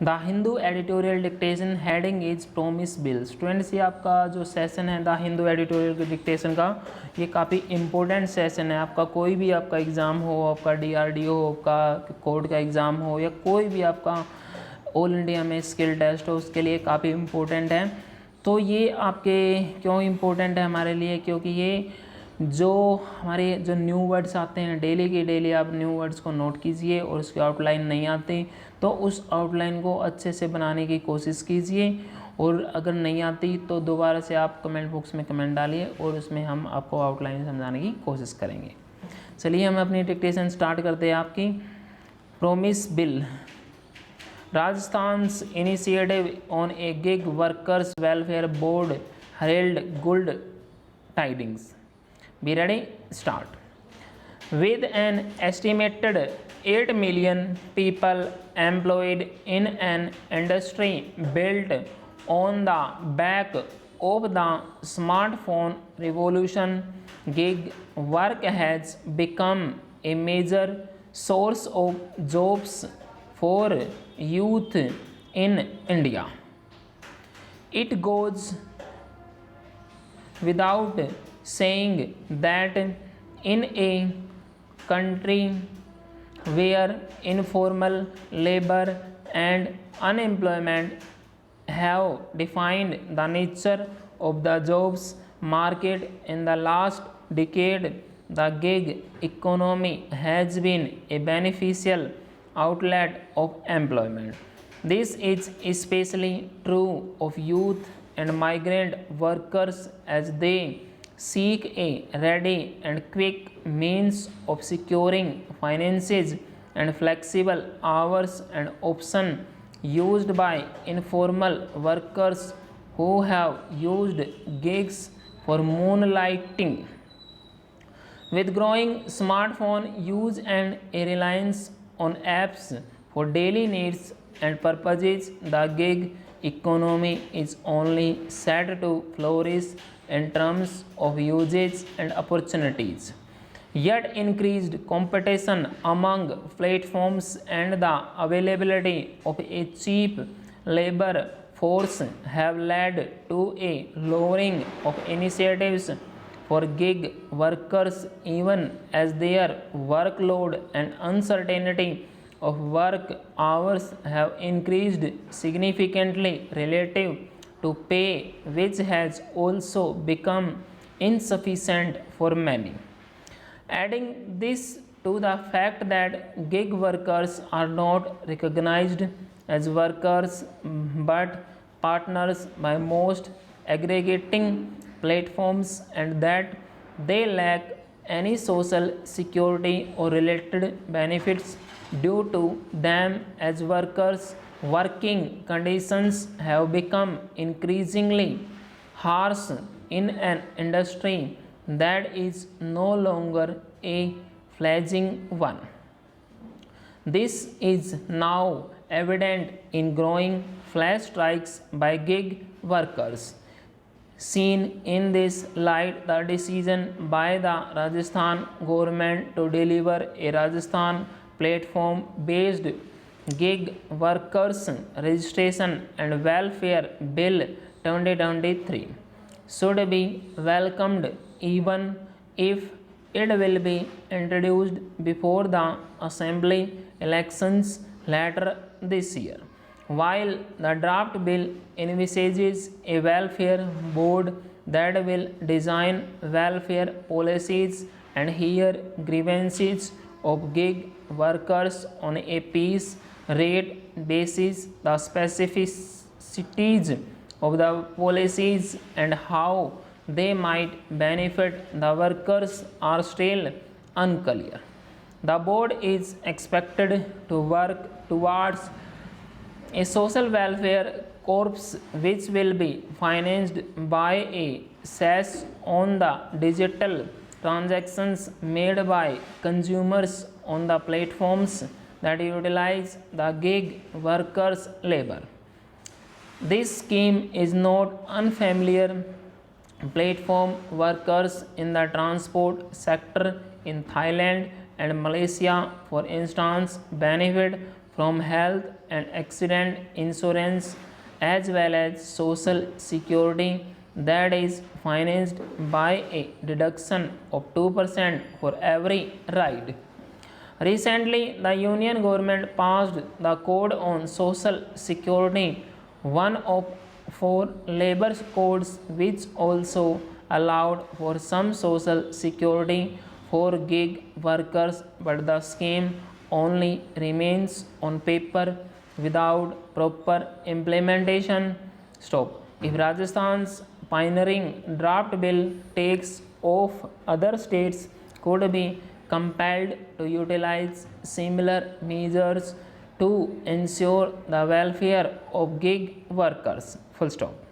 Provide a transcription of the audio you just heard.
The Hindu editorial dictation heading is promise bill. Students, ये आपका जो सेशन है द हिंदू एडिटोरियल डिक्टेशन का, ये काफ़ी इंपॉर्टेंट सेशन है। आपका कोई भी आपका एग्ज़ाम हो, आपका डीआरडीओ हो, आपका कोर्ट का एग्ज़ाम हो, या कोई भी आपका ऑल इंडिया में स्किल टेस्ट हो, उसके लिए काफ़ी इम्पोर्टेंट है। तो ये आपके क्यों इम्पोर्टेंट है हमारे लिए, क्योंकि ये जो हमारे जो न्यू वर्ड्स आते हैं डेली के डेली आप न्यू वर्ड्स को नोट कीजिए, और उसकी आउटलाइन नहीं आती तो उस आउटलाइन को अच्छे से बनाने की कोशिश कीजिए, और अगर नहीं आती तो दोबारा से आप कमेंट बॉक्स में कमेंट डालिए और उसमें हम आपको आउटलाइन समझाने की कोशिश करेंगे। चलिए हम अपनी डिक्टेशन स्टार्ट करते हैं। आपकी promise bill. Rajasthan's initiative on a gig workers welfare board herald good tidings. Be ready? Start. With an estimated 8 million people employed in an industry built on the back of the smartphone revolution, gig work has become a major source of jobs for youth in India. It goes without saying that in a country where informal labor and unemployment have defined the nature of the jobs market in the last decade, the gig economy has been a beneficial outlet of employment. This is especially true of youth and migrant workers as they seek a ready and quick means of securing finances and flexible hours, and option used by informal workers who have used gigs for moonlighting. With growing smartphone use and a reliance on apps for daily needs and purposes, the gig economy is only set to flourish in terms of usage and opportunities. Yet increased competition among platforms and the availability of a cheap labor force have led to a lowering of initiatives for gig workers, even as their workload and uncertainty of work hours have increased significantly relative to pay, which has also become insufficient for many. Adding this to the fact that gig workers are not recognized as workers but partners by most aggregating platforms, and that they lack any social security or related benefits due to them as workers, working conditions have become increasingly harsh in an industry that is no longer a fledgling one. This is now evident in growing flash strikes by gig workers. Seen in this light, the decision by the Rajasthan government to deliver a Rajasthan platform based gig workers registration and welfare bill 2023 should be welcomed, even if it will be introduced before the assembly elections later this year. While the draft bill envisages a welfare board that will design welfare policies and hear grievances of gig workers on a piece rate basis, the specificities of the policies and how they might benefit the workers are still unclear. The board is expected to work towards a social welfare corps which will be financed by a cess on the digital transactions made by consumers on the platforms that utilize the gig workers' labor. This scheme is not unfamiliar. Platform workers in the transport sector in Thailand and Malaysia, for instance, benefit from health and accident insurance as well as social security that is financed by a deduction of 2% for every ride. Recently, the Union government passed the Code on Social Security, one of four labor codes which also allowed for some social security for gig workers, but the scheme only remains on paper without proper implementation. Stop. If Rajasthan's pioneering draft bill takes off, other states could be compelled to utilize similar measures to ensure the welfare of gig workers. Full stop.